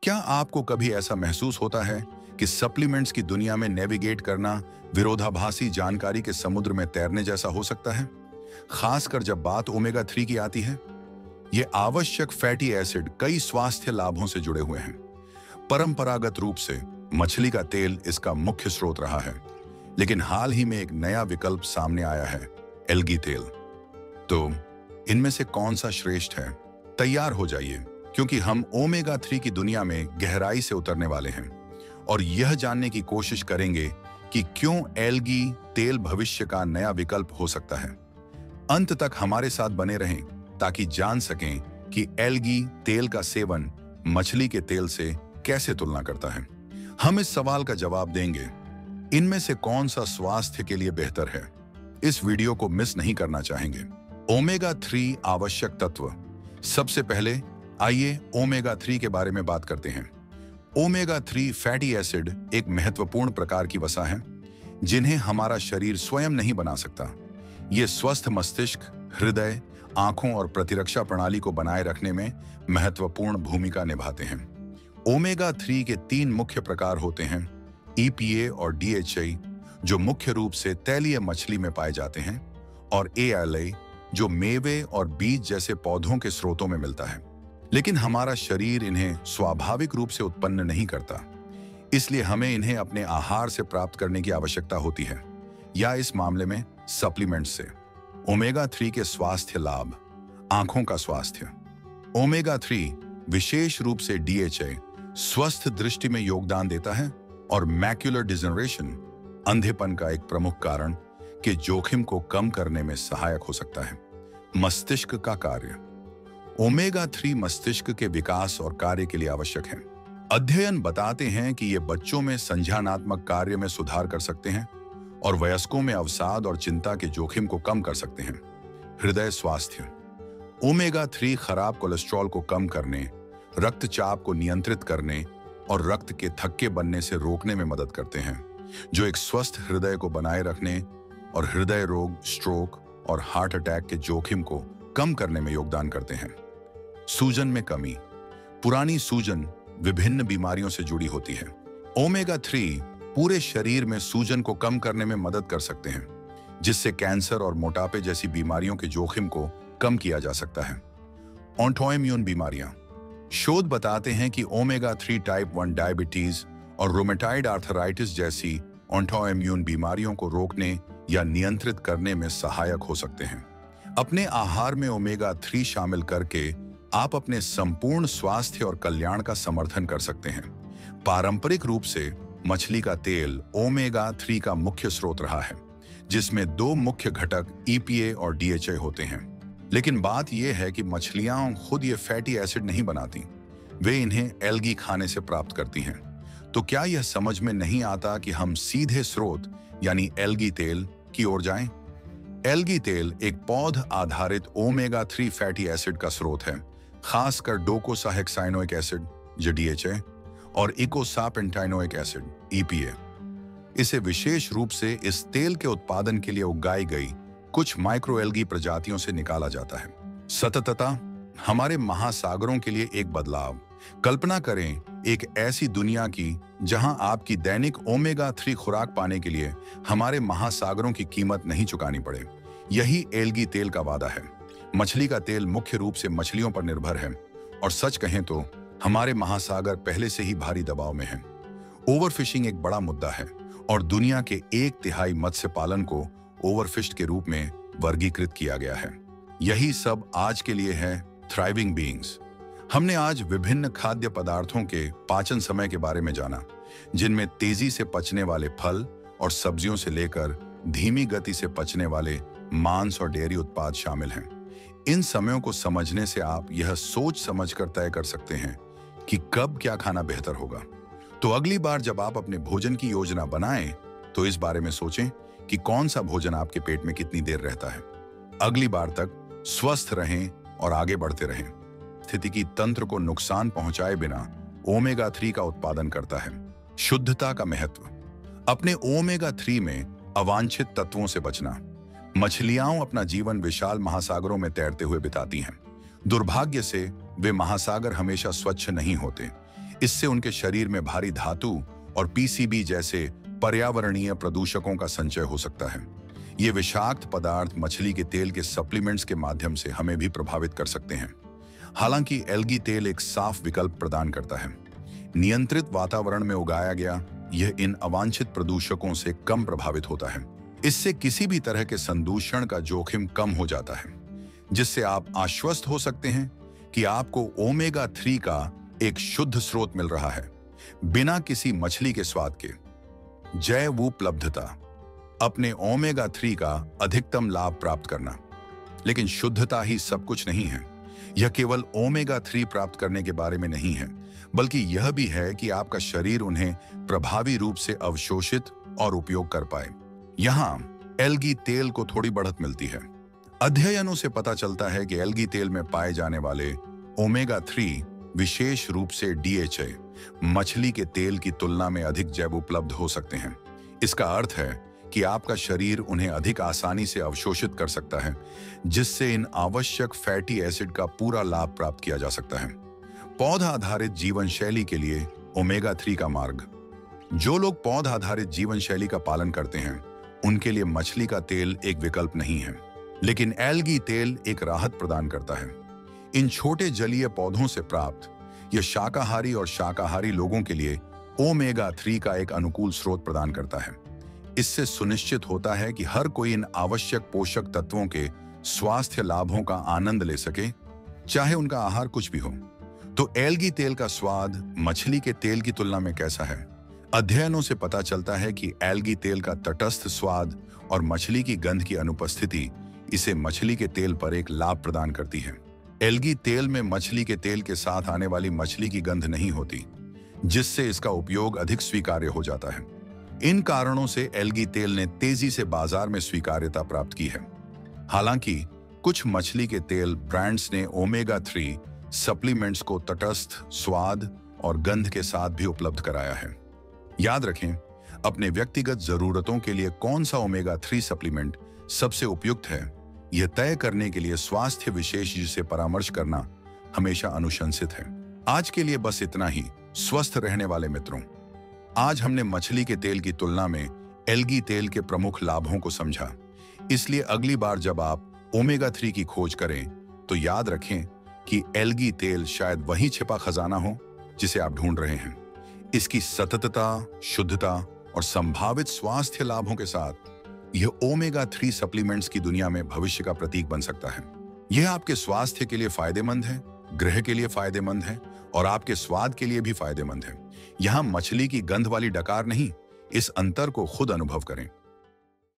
क्या आपको कभी ऐसा महसूस होता है कि सप्लीमेंट्स की दुनिया में नेविगेट करना विरोधाभासी जानकारी के समुद्र में तैरने जैसा हो सकता है, खासकर जब बात ओमेगा 3 की आती है? ये आवश्यक फैटी एसिड कई स्वास्थ्य लाभों से जुड़े हुए हैं। परंपरागत रूप से मछली का तेल इसका मुख्य स्रोत रहा है, लेकिन हाल ही में एक नया विकल्प सामने आया है, एल्गी तेल। तो इनमें से कौन सा श्रेष्ठ है? तैयार हो जाइए, क्योंकि हम ओमेगा 3 की दुनिया में गहराई से उतरने वाले हैं और यह जानने की कोशिश करेंगे कि क्यों एल्गी तेल भविष्य का नया विकल्प हो सकता है। अंत तक हमारे साथ बने रहें ताकि जान सकें कि एल्गी तेल का सेवन मछली के तेल से कैसे तुलना करता है। हम इस सवाल का जवाब देंगे, इनमें से कौन सा स्वास्थ्य के लिए बेहतर है। इस वीडियो को मिस नहीं करना चाहेंगे। ओमेगा 3 आवश्यक तत्व। सबसे पहले आइए ओमेगा 3 के बारे में बात करते हैं। ओमेगा 3 फैटी एसिड एक महत्वपूर्ण प्रकार की वसा है जिन्हें हमारा शरीर स्वयं नहीं बना सकता। ये स्वस्थ मस्तिष्क, हृदय, आंखों और प्रतिरक्षा प्रणाली को बनाए रखने में महत्वपूर्ण भूमिका निभाते हैं। ओमेगा 3 के 3 मुख्य प्रकार होते हैं, EPA और DHA जो मुख्य रूप से तैलीय मछली में पाए जाते हैं, और ALA जो मेवे और बीज जैसे पौधों के स्रोतों में मिलता है। लेकिन हमारा शरीर इन्हें स्वाभाविक रूप से उत्पन्न नहीं करता, इसलिए हमें इन्हें अपने आहार से प्राप्त करने की आवश्यकता होती है, या इस मामले में सप्लीमेंट से। ओमेगा 3 के स्वास्थ्य लाभ। आंखों का स्वास्थ्य। ओमेगा 3 विशेष रूप से DHA स्वस्थ दृष्टि में योगदान देता है और मैक्युलर डिजनरेशन, अंधेपन का एक प्रमुख कारण के जोखिम को कम करने में सहायक हो सकता है। मस्तिष्क का कार्य। ओमेगा 3 मस्तिष्क के विकास और कार्य के लिए आवश्यक है। अध्ययन बताते हैं कि ये बच्चों में संज्ञानात्मक कार्य में सुधार कर सकते हैं और वयस्कों में अवसाद और चिंता के जोखिम को कम कर सकते हैं। हृदय स्वास्थ्य। ओमेगा 3 खराब कोलेस्ट्रॉल को कम करने, रक्तचाप को नियंत्रित करने और रक्त के थक्के बनने से रोकने में मदद करते हैं, जो एक स्वस्थ हृदय को बनाए रखने और हृदय रोग, स्ट्रोक और हार्ट अटैक के जोखिम को कम करने में योगदान करते हैं। सूजन में कमी। पुरानी सूजन विभिन्न बीमारियों से जुड़ी होती है। ओमेगा 3 पूरे शरीर में सूजन को कम करने में मदद कर सकते हैं, जिससे कैंसर और मोटापे जैसी बीमारियों के जोखिम को कम किया जा सकता है। ऑटोइम्यून बीमारियां। शोध बताते हैं कि ओमेगा 3 टाइप 1 डायबिटीज और रोमेटाइड आर्थराइटिस जैसी ऑटोइम्यून बीमारियों को रोकने या नियंत्रित करने में सहायक हो सकते हैं। अपने आहार में ओमेगा 3 शामिल करके आप अपने संपूर्ण स्वास्थ्य और कल्याण का समर्थन कर सकते हैं। पारंपरिक रूप से मछली का तेल ओमेगा 3 का मुख्य स्रोत रहा है, जिसमें 2 मुख्य घटक EPA और DHA होते हैं। लेकिन बात यह है कि मछलियां खुद ये फैटी एसिड नहीं बनाती, वे इन्हें एल्गी खाने से प्राप्त करती हैं। तो क्या यह समझ में नहीं आता कि हम सीधे स्रोत यानी एल्गी तेल की ओर जाएं? एल्गी तेल एक पौध आधारित ओमेगा 3 फैटी एसिड का स्रोत है, खासकर डोकोसाहेक्साइनोइक एसिड जो DHA और इकोसापेंटाइनोइक एसिड EPA। इसे विशेष रूप से इस तेल के उत्पादन के लिए उगाई गई कुछ माइक्रोएल्गी प्रजातियों से निकाला जाता है। सततता। हमारे महासागरों के लिए एक बदलाव। कल्पना करें एक ऐसी दुनिया की जहां आपकी दैनिक ओमेगा 3 खुराक पाने के लिए हमारे महासागरों की कीमत नहीं चुकानी पड़े। यही एल्गी तेल का वादा है। मछली का तेल मुख्य रूप से मछलियों पर निर्भर है, और सच कहें तो हमारे महासागर पहले से ही भारी दबाव में हैं। ओवरफिशिंग एक बड़ा मुद्दा है और दुनिया के 1/3 मत्स्य पालन को ओवरफिश्ड के रूप में वर्गीकृत किया गया है। यही सब आज के लिए है थ्राइविंग बीइंग्स। हमने आज विभिन्न खाद्य पदार्थों के पाचन समय के बारे में जाना, जिनमें तेजी से पचने वाले फल और सब्जियों से लेकर धीमी गति से पचने वाले मांस और डेयरी उत्पाद शामिल हैं। इन समयों को समझने से आप यह सोच समझकर तय कर सकते हैं कि कब क्या खाना बेहतर होगा। तो अगली बार जब आप अपने भोजन की योजना बनाएं, तो इस बारे में सोचें कि कौन सा भोजन आपके पेट में कितनी देर रहता है। अगली बार तक स्वस्थ रहें और आगे बढ़ते रहें। स्थितिकी तंत्र को नुकसान पहुंचाए बिना ओमेगा 3 का उत्पादन करता है। शुद्धता का महत्व। अपने ओमेगा 3 में अवांछित तत्वों से बचना। मछलियां अपना जीवन विशाल महासागरों में तैरते हुए बिताती हैं। दुर्भाग्य से वे महासागर हमेशा स्वच्छ नहीं होते, इससे उनके शरीर में भारी धातु और पीसीबी जैसे पर्यावरणीय प्रदूषकों का संचय हो सकता है। ये विषाक्त पदार्थ मछली के तेल के सप्लीमेंट्स के माध्यम से हमें भी प्रभावित कर सकते हैं। हालांकि एल्गी तेल एक साफ विकल्प प्रदान करता है। नियंत्रित वातावरण में उगाया गया यह इन अवांछित प्रदूषकों से कम प्रभावित होता है। इससे किसी भी तरह के संदूषण का जोखिम कम हो जाता है, जिससे आप आश्वस्त हो सकते हैं कि आपको ओमेगा 3 का एक शुद्ध स्रोत मिल रहा है, बिना किसी मछली के स्वाद के। जैव उपलब्धता, अपने ओमेगा 3 का अधिकतम लाभ प्राप्त करना। लेकिन शुद्धता ही सब कुछ नहीं है। यह केवल ओमेगा 3 प्राप्त करने के बारे में नहीं है, बल्कि यह भी है कि आपका शरीर उन्हें प्रभावी रूप से अवशोषित और उपयोग कर पाए। यहाँ एल्गी तेल को थोड़ी बढ़त मिलती है। अध्ययनों से पता चलता है कि एल्गी तेल में पाए जाने वाले ओमेगा 3 विशेष रूप से DHA मछली के तेल की तुलना में अधिक जैव उपलब्ध हो सकते हैं। इसका अर्थ है कि आपका शरीर उन्हें अधिक आसानी से अवशोषित कर सकता है, जिससे इन आवश्यक फैटी एसिड का पूरा लाभ प्राप्त किया जा सकता है। पौधा आधारित जीवन शैली के लिए ओमेगा 3 का मार्ग। जो लोग पौधा आधारित जीवन शैली का पालन करते हैं, उनके लिए मछली का तेल एक विकल्प नहीं है, लेकिन एल्गी तेल एक राहत प्रदान करता है। इन छोटे जलीय पौधों से प्राप्त यह शाकाहारी और शाकाहारी लोगों के लिए ओमेगा 3 का एक अनुकूल स्रोत प्रदान करता है। इससे सुनिश्चित होता है कि हर कोई इन आवश्यक पोषक तत्वों के स्वास्थ्य लाभों का आनंद ले सके, चाहे उनका आहार कुछ भी हो। तो एल्गी तेल का स्वाद मछली के तेल की तुलना में कैसा है? अध्ययनों से पता चलता है कि एल्गी तेल का तटस्थ स्वाद और मछली की गंध की अनुपस्थिति इसे मछली के तेल पर एक लाभ प्रदान करती है। एल्गी तेल में मछली के तेल के साथ आने वाली मछली की गंध नहीं होती, जिससे इसका उपयोग अधिक स्वीकार्य हो जाता है। इन कारणों से एल्गी तेल ने तेजी से बाजार में स्वीकार्यता प्राप्त की है। हालांकि कुछ मछली के तेल ब्रांड्स ने ओमेगा 3 सप्लीमेंट्स को तटस्थ स्वाद और गंध के साथ भी उपलब्ध कराया है। याद रखें, अपने व्यक्तिगत जरूरतों के लिए कौन सा ओमेगा 3 सप्लीमेंट सबसे उपयुक्त है, यह तय करने के लिए स्वास्थ्य विशेषज्ञ से परामर्श करना हमेशा अनुशंसित है। आज के लिए बस इतना ही। स्वस्थ रहने वाले मित्रों, आज हमने मछली के तेल की तुलना में एल्गी तेल के प्रमुख लाभों को समझा। इसलिए अगली बार जब आप ओमेगा 3 की खोज करें, तो याद रखें कि एल्गी तेल शायद वही छिपा खजाना हो जिसे आप ढूंढ रहे हैं। इसकी सततता, शुद्धता और संभावित स्वास्थ्य लाभों के साथ यह ओमेगा 3 सप्लीमेंट्स की दुनिया में भविष्य का प्रतीक बन सकता है। यह आपके स्वास्थ्य के लिए फायदेमंद है, गृह के लिए फायदेमंद है और आपके स्वाद के लिए भी फायदेमंद है। यहां मछली की गंध वाली डकार नहीं, इस अंतर को खुद अनुभव करें।